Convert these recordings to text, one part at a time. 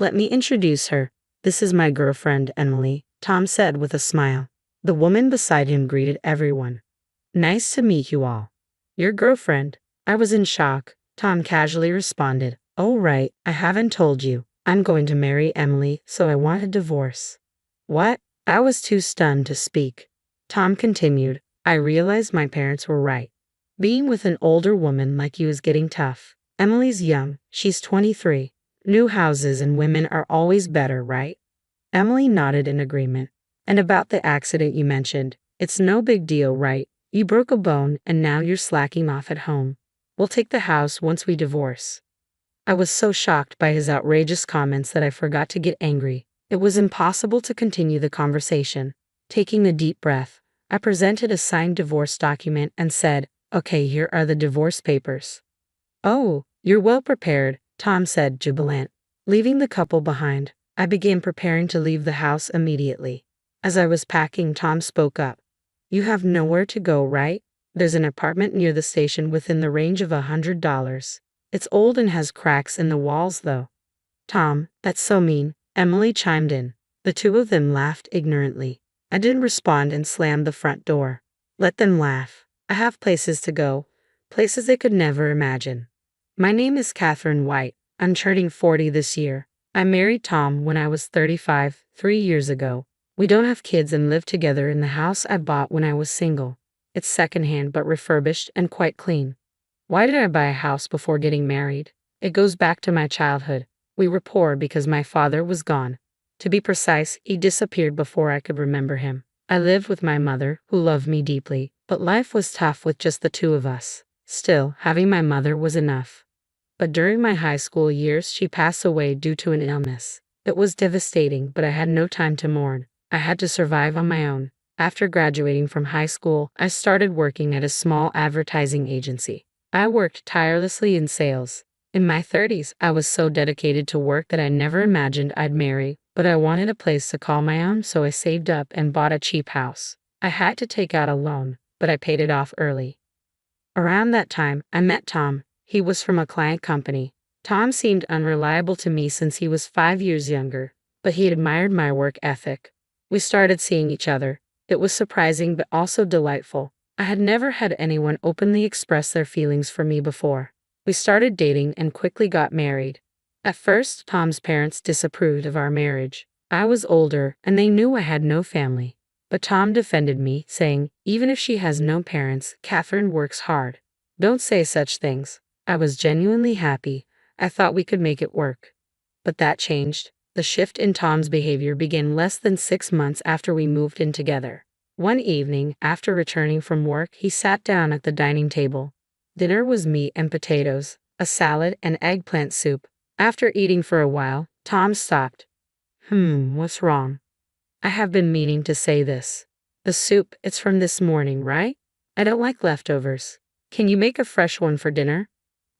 Let me introduce her. This is my girlfriend, Emily, Tom said with a smile. The woman beside him greeted everyone. Nice to meet you all. Your girlfriend? I was in shock. Tom casually responded. Oh right, I haven't told you. I'm going to marry Emily, so I want a divorce. What? I was too stunned to speak. Tom continued. I realized my parents were right. Being with an older woman like you is getting tough. Emily's young, she's 23. New houses and women are always better, right? Emily nodded in agreement. And about the accident you mentioned, it's no big deal, right? You broke a bone and now you're slacking off at home. We'll take the house once we divorce. I was so shocked by his outrageous comments that I forgot to get angry. It was impossible to continue the conversation. Taking a deep breath, I presented a signed divorce document and said, Okay, here are the divorce papers. Oh, you're well prepared, Tom said, jubilant. Leaving the couple behind, I began preparing to leave the house immediately. As I was packing, Tom spoke up. You have nowhere to go, right? There's an apartment near the station within the range of $100. It's old and has cracks in the walls, though. Tom, that's so mean, Emily chimed in. The two of them laughed ignorantly. I didn't respond and slammed the front door. Let them laugh. I have places to go, places they could never imagine. My name is Catherine White. I'm turning 40 this year. I married Tom when I was 35, 3 years ago. We don't have kids and live together in the house I bought when I was single. It's secondhand but refurbished and quite clean. Why did I buy a house before getting married? It goes back to my childhood. We were poor because my father was gone. To be precise, he disappeared before I could remember him. I lived with my mother, who loved me deeply, but life was tough with just the two of us. Still, having my mother was enough. But during my high school years, she passed away due to an illness. It was devastating, but I had no time to mourn. I had to survive on my own. After graduating from high school, I started working at a small advertising agency. I worked tirelessly in sales. In my 30s, I was so dedicated to work that I never imagined I'd marry, but I wanted a place to call my own, so I saved up and bought a cheap house. I had to take out a loan, but I paid it off early. Around that time, I met Tom. He was from a client company. Tom seemed unreliable to me since he was 5 years younger, but he admired my work ethic. We started seeing each other. It was surprising but also delightful. I had never had anyone openly express their feelings for me before. We started dating and quickly got married. At first, Tom's parents disapproved of our marriage. I was older, and they knew I had no family. But Tom defended me, saying, even if she has no parents, Catherine works hard. Don't say such things. I was genuinely happy. I thought we could make it work. But that changed. The shift in Tom's behavior began less than 6 months after we moved in together. One evening, after returning from work, he sat down at the dining table. Dinner was meat and potatoes, a salad and eggplant soup. After eating for a while, Tom stopped. What's wrong? I have been meaning to say this. The soup, it's from this morning, right? I don't like leftovers. Can you make a fresh one for dinner?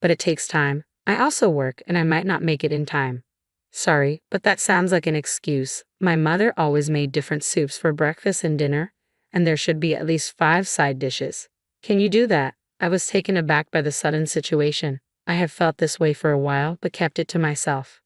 But it takes time. I also work and I might not make it in time. Sorry, but that sounds like an excuse. My mother always made different soups for breakfast and dinner, and there should be at least 5 side dishes. Can you do that? I was taken aback by the sudden situation. I have felt this way for a while, but kept it to myself.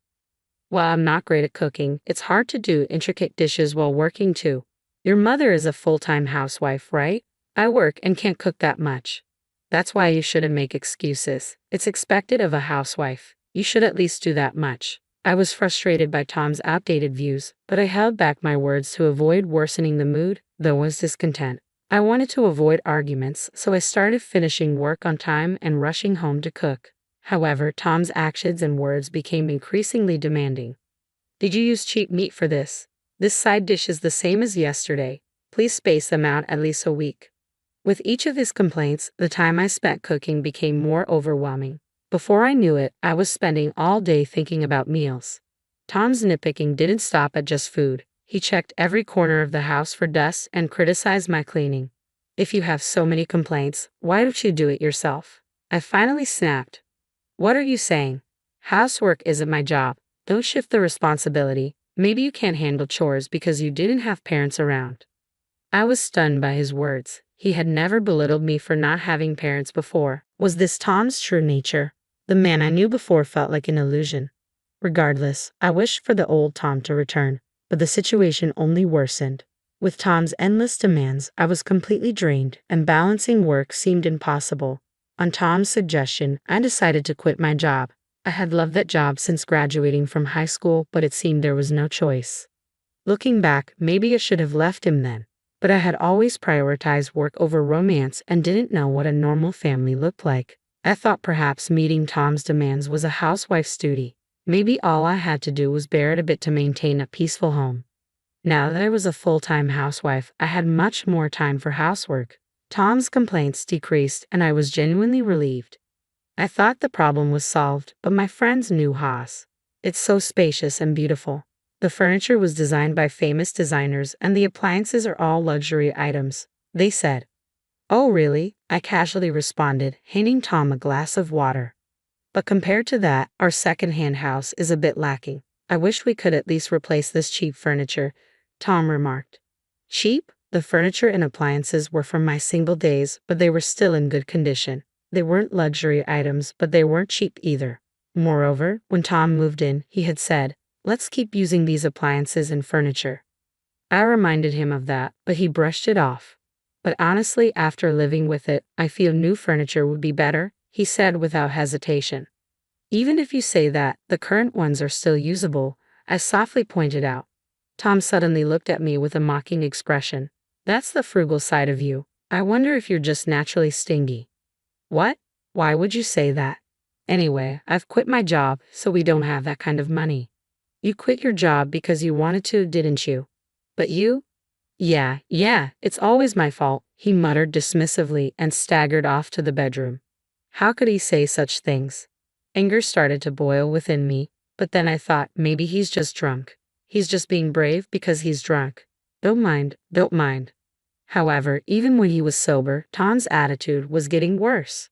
While I'm not great at cooking, it's hard to do intricate dishes while working too. Your mother is a full-time housewife, right? I work and can't cook that much. That's why you shouldn't make excuses. It's expected of a housewife. You should at least do that much. I was frustrated by Tom's outdated views, but I held back my words to avoid worsening the mood, though I was discontent. I wanted to avoid arguments, so I started finishing work on time and rushing home to cook. However, Tom's actions and words became increasingly demanding. Did you use cheap meat for this? This side dish is the same as yesterday. Please space them out at least a week. With each of his complaints, the time I spent cooking became more overwhelming. Before I knew it, I was spending all day thinking about meals. Tom's nitpicking didn't stop at just food. He checked every corner of the house for dust and criticized my cleaning. If you have so many complaints, why don't you do it yourself? I finally snapped. What are you saying? Housework isn't my job. Don't shift the responsibility. Maybe you can't handle chores because you didn't have parents around. I was stunned by his words. He had never belittled me for not having parents before. Was this Tom's true nature? The man I knew before felt like an illusion. Regardless, I wished for the old Tom to return, but the situation only worsened. With Tom's endless demands, I was completely drained, and balancing work seemed impossible. On Tom's suggestion, I decided to quit my job. I had loved that job since graduating from high school, but it seemed there was no choice. Looking back, maybe I should have left him then. But I had always prioritized work over romance and didn't know what a normal family looked like. I thought perhaps meeting Tom's demands was a housewife's duty. Maybe all I had to do was bear it a bit to maintain a peaceful home. Now that I was a full-time housewife, I had much more time for housework. Tom's complaints decreased, and I was genuinely relieved. I thought the problem was solved, but my friends knew Haas. It's so spacious and beautiful. The furniture was designed by famous designers, and the appliances are all luxury items, they said. Oh really? I casually responded, handing Tom a glass of water. But compared to that, our second-hand house is a bit lacking. I wish we could at least replace this cheap furniture, Tom remarked. Cheap? The furniture and appliances were from my single days, but they were still in good condition. They weren't luxury items, but they weren't cheap either. Moreover, when Tom moved in, he had said, "Let's keep using these appliances and furniture." I reminded him of that, but he brushed it off. But honestly, after living with it, I feel new furniture would be better, he said without hesitation. Even if you say that, the current ones are still usable, I softly pointed out. Tom suddenly looked at me with a mocking expression. That's the frugal side of you. I wonder if you're just naturally stingy. What? Why would you say that? Anyway, I've quit my job, so we don't have that kind of money. You quit your job because you wanted to, didn't you? But you? Yeah, it's always my fault, he muttered dismissively and staggered off to the bedroom. How could he say such things? Anger started to boil within me, but then I thought maybe he's just drunk. He's just being brave because he's drunk. Don't mind. However, even when he was sober, Tom's attitude was getting worse.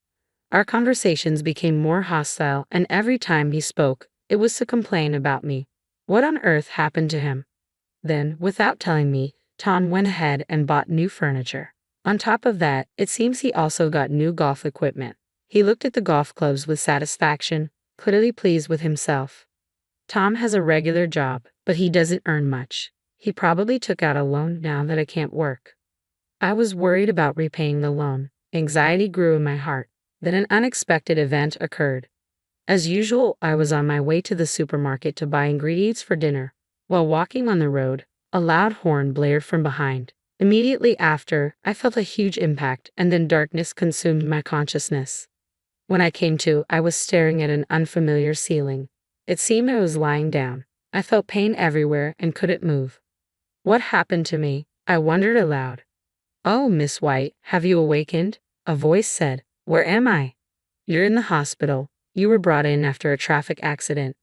Our conversations became more hostile, and every time he spoke, it was to complain about me. What on earth happened to him? Then, without telling me, Tom went ahead and bought new furniture. On top of that, it seems he also got new golf equipment. He looked at the golf clubs with satisfaction, clearly pleased with himself. Tom has a regular job, but he doesn't earn much. He probably took out a loan now that I can't work. I was worried about repaying the loan. Anxiety grew in my heart. Then an unexpected event occurred. As usual, I was on my way to the supermarket to buy ingredients for dinner. While walking on the road, a loud horn blared from behind. Immediately after, I felt a huge impact, and then darkness consumed my consciousness. When I came to, I was staring at an unfamiliar ceiling. It seemed I was lying down. I felt pain everywhere and couldn't move. What happened to me? I wondered aloud. Oh, Miss White, have you awakened? A voice said. Where am I? You're in the hospital. You were brought in after a traffic accident.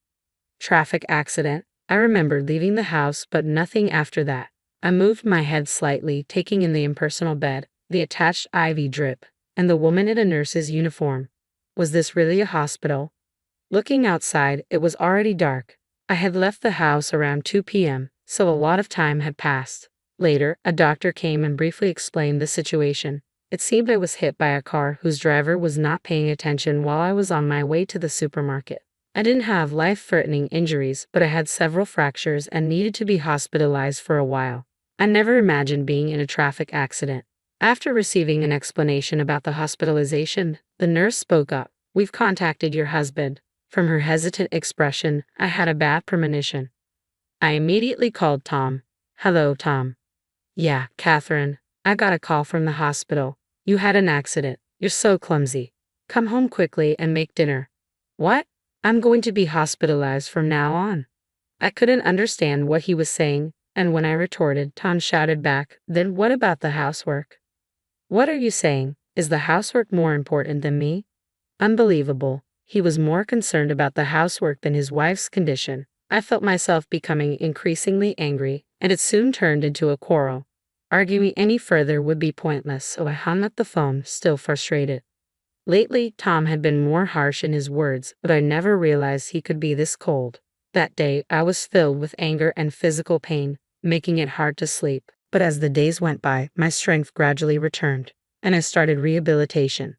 Traffic accident? I remembered leaving the house, but nothing after that. I moved my head slightly, taking in the impersonal bed, the attached IV drip, and the woman in a nurse's uniform. Was this really a hospital? Looking outside, it was already dark. I had left the house around 2 p.m., so a lot of time had passed. Later, a doctor came and briefly explained the situation. It seemed I was hit by a car whose driver was not paying attention while I was on my way to the supermarket. I didn't have life-threatening injuries, but I had several fractures and needed to be hospitalized for a while. I never imagined being in a traffic accident. After receiving an explanation about the hospitalization, the nurse spoke up. We've contacted your husband. From her hesitant expression, I had a bad premonition. I immediately called Tom. Hello, Tom. Yeah, Catherine. I got a call from the hospital. You had an accident. You're so clumsy. Come home quickly and make dinner. What? I'm going to be hospitalized from now on. I couldn't understand what he was saying, and when I retorted, Tom shouted back, Then what about the housework? What are you saying? Is the housework more important than me? Unbelievable. He was more concerned about the housework than his wife's condition. I felt myself becoming increasingly angry, and it soon turned into a quarrel. Arguing any further would be pointless, so I hung up the phone, still frustrated. Lately, Tom had been more harsh in his words, but I never realized he could be this cold. That day, I was filled with anger and physical pain, making it hard to sleep. But as the days went by, my strength gradually returned, and I started rehabilitation.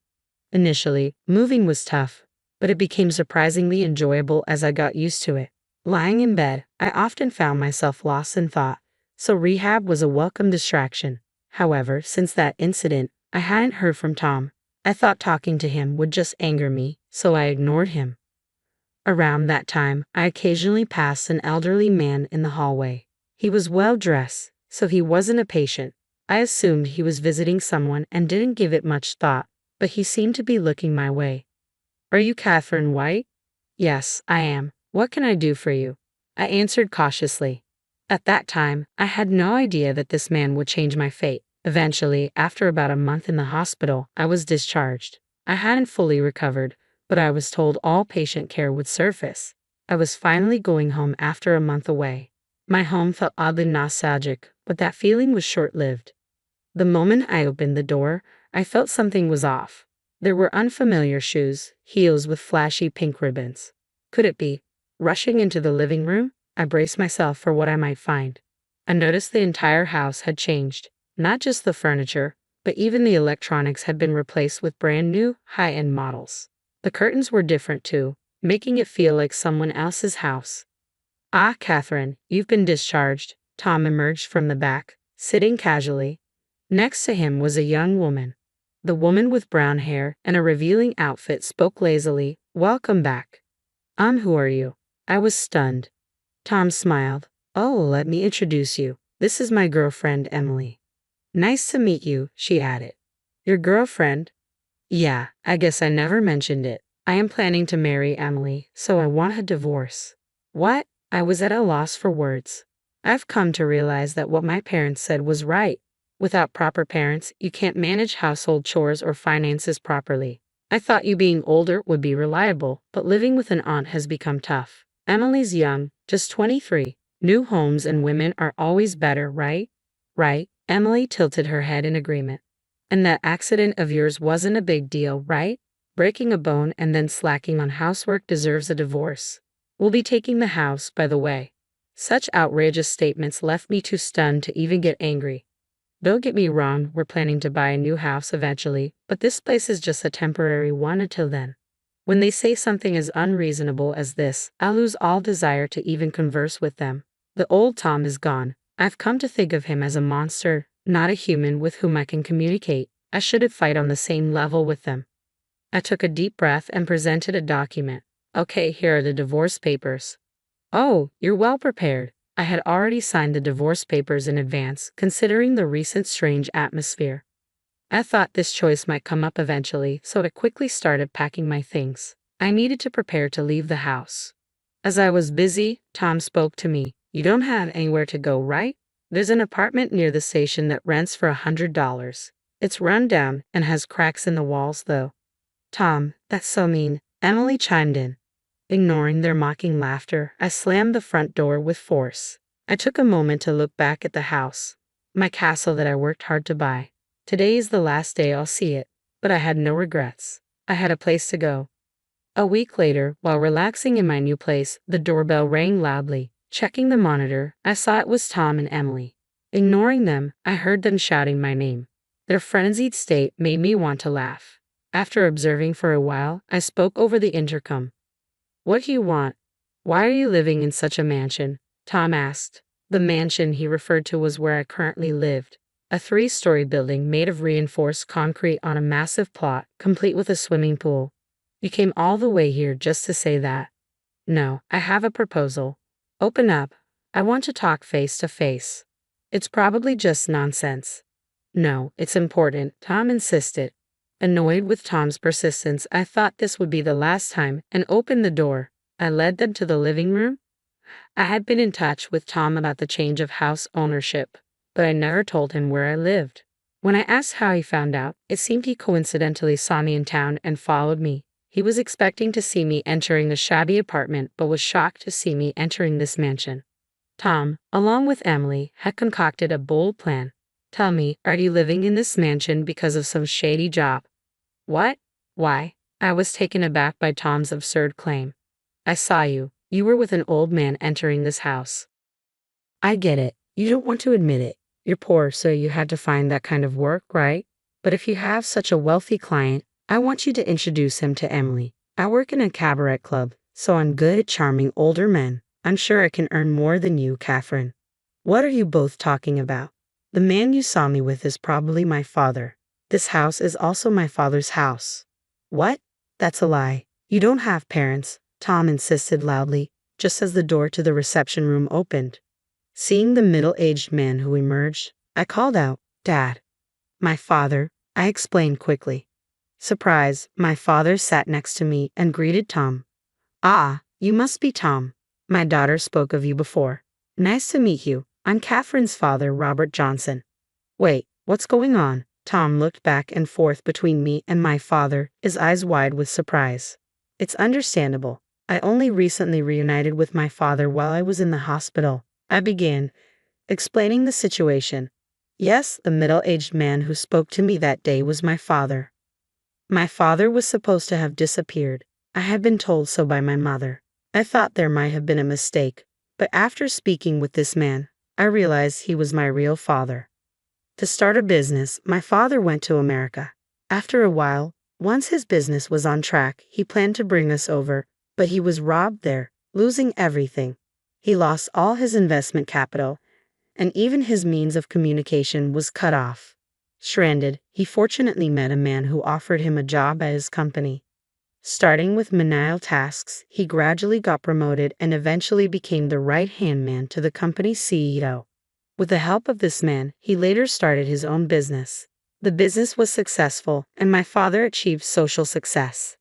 Initially, moving was tough, but it became surprisingly enjoyable as I got used to it. Lying in bed, I often found myself lost in thought, so rehab was a welcome distraction. However, since that incident, I hadn't heard from Tom. I thought talking to him would just anger me, so I ignored him. Around that time, I occasionally passed an elderly man in the hallway. He was well dressed, so he wasn't a patient. I assumed he was visiting someone and didn't give it much thought, but he seemed to be looking my way. Are you Catherine White? Yes, I am. What can I do for you? I answered cautiously. At that time, I had no idea that this man would change my fate. Eventually, after about a month in the hospital, I was discharged. I hadn't fully recovered, but I was told all patient care would surface. I was finally going home after a month away. My home felt oddly nostalgic, but that feeling was short-lived. The moment I opened the door, I felt something was off. There were unfamiliar shoes, heels with flashy pink ribbons. Could it be? Rushing into the living room, I braced myself for what I might find. I noticed the entire house had changed. Not just the furniture, but even the electronics had been replaced with brand new, high-end models. The curtains were different too, making it feel like someone else's house. Ah, Catherine, you've been discharged. Tom emerged from the back, sitting casually. Next to him was a young woman. The woman with brown hair and a revealing outfit spoke lazily. Welcome back. Who are you? I was stunned. Tom smiled. Oh, let me introduce you. This is my girlfriend, Emily. Nice to meet you, she added. Your girlfriend? Yeah, I guess I never mentioned it. I am planning to marry Emily, so I want a divorce. What? I was at a loss for words. I've come to realize that what my parents said was right. Without proper parents, you can't manage household chores or finances properly. I thought you being older would be reliable, but living with an aunt has become tough. Emily's young, just 23. New homes and women are always better, right? Right. Emily tilted her head in agreement. And that accident of yours wasn't a big deal, right? Breaking a bone and then slacking on housework deserves a divorce. We'll be taking the house, by the way. Such outrageous statements left me too stunned to even get angry. Don't get me wrong, we're planning to buy a new house eventually, but this place is just a temporary one until then. When they say something as unreasonable as this, I'll lose all desire to even converse with them. The old Tom is gone. I've come to think of him as a monster, not a human with whom I can communicate. I shouldn't fight on the same level with them. I took a deep breath and presented a document. Okay, here are the divorce papers. Oh, you're well prepared. I had already signed the divorce papers in advance, considering the recent strange atmosphere. I thought this choice might come up eventually, so I quickly started packing my things. I needed to prepare to leave the house. As I was busy, Tom spoke to me. You don't have anywhere to go, right? There's an apartment near the station that rents for $100. It's run down and has cracks in the walls, though. Tom, that's so mean, Emily chimed in. Ignoring their mocking laughter, I slammed the front door with force. I took a moment to look back at the house, my castle that I worked hard to buy. Today is the last day I'll see it, but I had no regrets. I had a place to go. A week later, while relaxing in my new place, the doorbell rang loudly. Checking the monitor, I saw it was Tom and Emily. Ignoring them, I heard them shouting my name. Their frenzied state made me want to laugh. After observing for a while, I spoke over the intercom. What do you want? Why are you living in such a mansion? Tom asked. The mansion he referred to was where I currently lived. A 3-story building made of reinforced concrete on a massive plot, complete with a swimming pool. You came all the way here just to say that? No, I have a proposal. Open up. I want to talk face to face. It's probably just nonsense. No, it's important, Tom insisted. Annoyed with Tom's persistence, I thought this would be the last time and opened the door. I led them to the living room. I had been in touch with Tom about the change of house ownership, but I never told him where I lived. When I asked how he found out, it seemed he coincidentally saw me in town and followed me. He was expecting to see me entering a shabby apartment, but was shocked to see me entering this mansion. Tom, along with Emily, had concocted a bold plan. Tell me, are you living in this mansion because of some shady job? What? Why? I was taken aback by Tom's absurd claim. I saw you. You were with an old man entering this house. I get it. You don't want to admit it. You're poor, so you had to find that kind of work, right? But if you have such a wealthy client, I want you to introduce him to Emily. I work in a cabaret club, so I'm good at charming older men. I'm sure I can earn more than you, Catherine. What are you both talking about? The man you saw me with is probably my father. This house is also my father's house. What? That's a lie. You don't have parents, Tom insisted loudly, just as the door to the reception room opened. Seeing the middle-aged man who emerged, I called out, "Dad." "My father," I explained quickly. Surprised, my father sat next to me and greeted Tom. "Ah, you must be Tom. My daughter spoke of you before. Nice to meet you. I'm Catherine's father, Robert Johnson." "Wait, what's going on?" Tom looked back and forth between me and my father, his eyes wide with surprise. "It's understandable. I only recently reunited with my father while I was in the hospital," I began, explaining the situation. Yes, the middle-aged man who spoke to me that day was my father. My father was supposed to have disappeared. I had been told so by my mother. I thought there might have been a mistake, but after speaking with this man, I realized he was my real father. To start a business, my father went to America. After a while, once his business was on track, he planned to bring us over, but he was robbed there, losing everything. He lost all his investment capital, and even his means of communication was cut off. Stranded, he fortunately met a man who offered him a job at his company. Starting with menial tasks, he gradually got promoted and eventually became the right-hand man to the company's CEO. With the help of this man, he later started his own business. The business was successful, and my father achieved social success.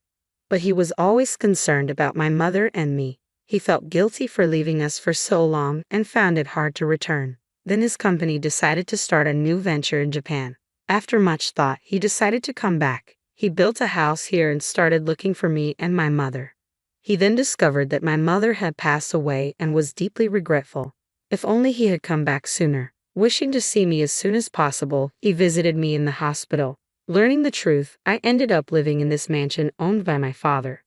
But he was always concerned about my mother and me. He felt guilty for leaving us for so long and found it hard to return. Then his company decided to start a new venture in Japan. After much thought, he decided to come back. He built a house here and started looking for me and my mother. He then discovered that my mother had passed away and was deeply regretful. If only he had come back sooner. Wishing to see me as soon as possible, he visited me in the hospital. Learning the truth, I ended up living in this mansion owned by my father.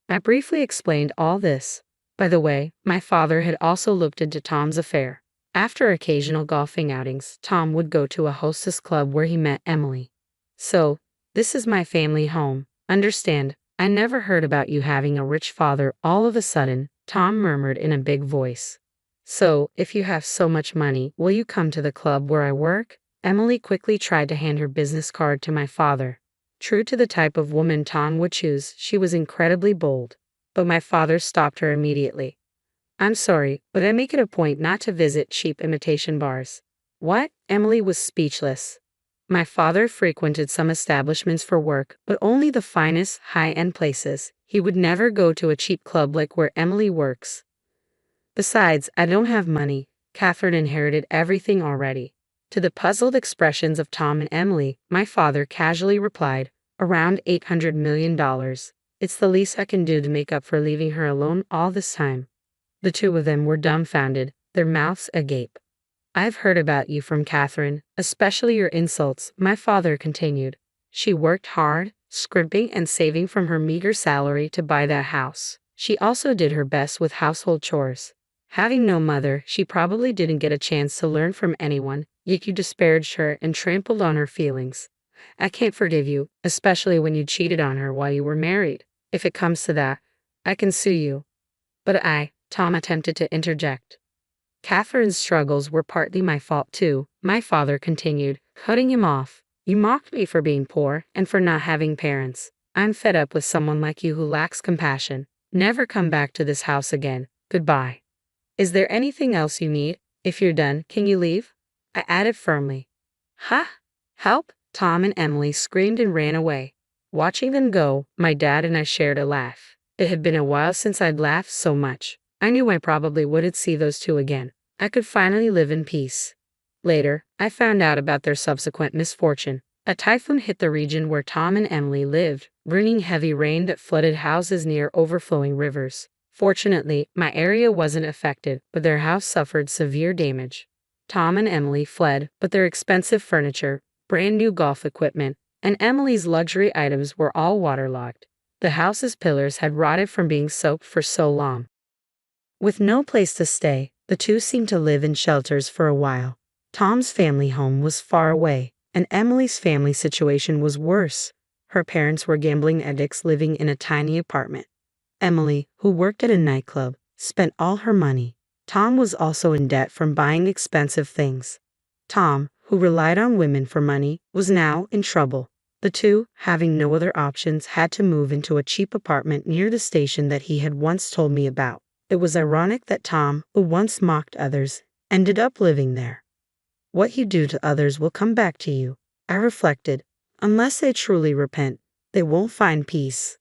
I briefly explained all this. By the way, my father had also looked into Tom's affair. After occasional golfing outings, Tom would go to a hostess club where he met Emily. "So, this is my family home. Understand, I never heard about you having a rich father all of a sudden," Tom murmured in a big voice. "So, if you have so much money, will you come to the club where I work?" Emily quickly tried to hand her business card to my father. True to the type of woman Tom would choose, she was incredibly bold. But my father stopped her immediately. "I'm sorry, but I make it a point not to visit cheap imitation bars." "What?" Emily was speechless. My father frequented some establishments for work, but only the finest, high-end places. He would never go to a cheap club like where Emily works. "Besides, I don't have money. Catherine inherited everything already." To the puzzled expressions of Tom and Emily, my father casually replied, "Around $800 million. It's the least I can do to make up for leaving her alone all this time." The two of them were dumbfounded, their mouths agape. "I've heard about you from Catherine, especially your insults," my father continued. "She worked hard, scrimping and saving from her meager salary to buy that house. She also did her best with household chores. Having no mother, she probably didn't get a chance to learn from anyone, yet you disparaged her and trampled on her feelings. I can't forgive you, especially when you cheated on her while you were married. If it comes to that, I can sue you." "But Tom attempted to interject. "Catherine's struggles were partly my fault too," my father continued, cutting him off. "You mocked me for being poor and for not having parents. I'm fed up with someone like you who lacks compassion. Never come back to this house again. Goodbye. Is there anything else you need? If you're done, can you leave?" I added firmly. "Ha! Help!" Tom and Emily screamed and ran away. Watching them go, my dad and I shared a laugh. It had been a while since I'd laughed so much. I knew I probably wouldn't see those two again. I could finally live in peace. Later, I found out about their subsequent misfortune. A typhoon hit the region where Tom and Emily lived, bringing heavy rain that flooded houses near overflowing rivers. Fortunately, my area wasn't affected, but their house suffered severe damage. Tom and Emily fled, but their expensive furniture, brand new golf equipment, and Emily's luxury items were all waterlogged. The house's pillars had rotted from being soaked for so long. With no place to stay, the two seemed to live in shelters for a while. Tom's family home was far away, and Emily's family situation was worse. Her parents were gambling addicts living in a tiny apartment. Emily, who worked at a nightclub, spent all her money. Tom was also in debt from buying expensive things. Tom, who relied on women for money, was now in trouble. The two, having no other options, had to move into a cheap apartment near the station that he had once told me about. It was ironic that Tom, who once mocked others, ended up living there. What you do to others will come back to you, I reflected. Unless they truly repent, they won't find peace.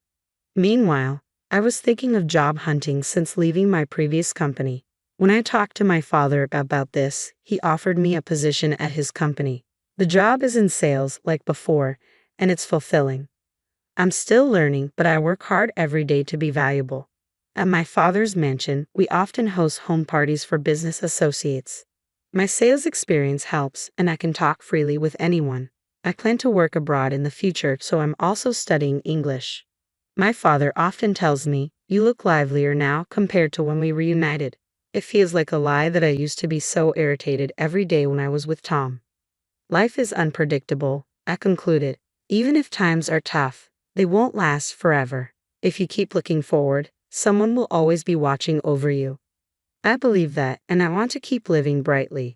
Meanwhile, I was thinking of job hunting since leaving my previous company. When I talked to my father about this, he offered me a position at his company. The job is in sales like before, and it's fulfilling. I'm still learning, but I work hard every day to be valuable. At my father's mansion, we often host home parties for business associates. My sales experience helps, and I can talk freely with anyone. I plan to work abroad in the future, so I'm also studying English. My father often tells me, "You look livelier now compared to when we reunited." It feels like a lie that I used to be so irritated every day when I was with Tom. Life is unpredictable, I concluded. Even if times are tough, they won't last forever. If you keep looking forward, someone will always be watching over you. I believe that, and I want to keep living brightly.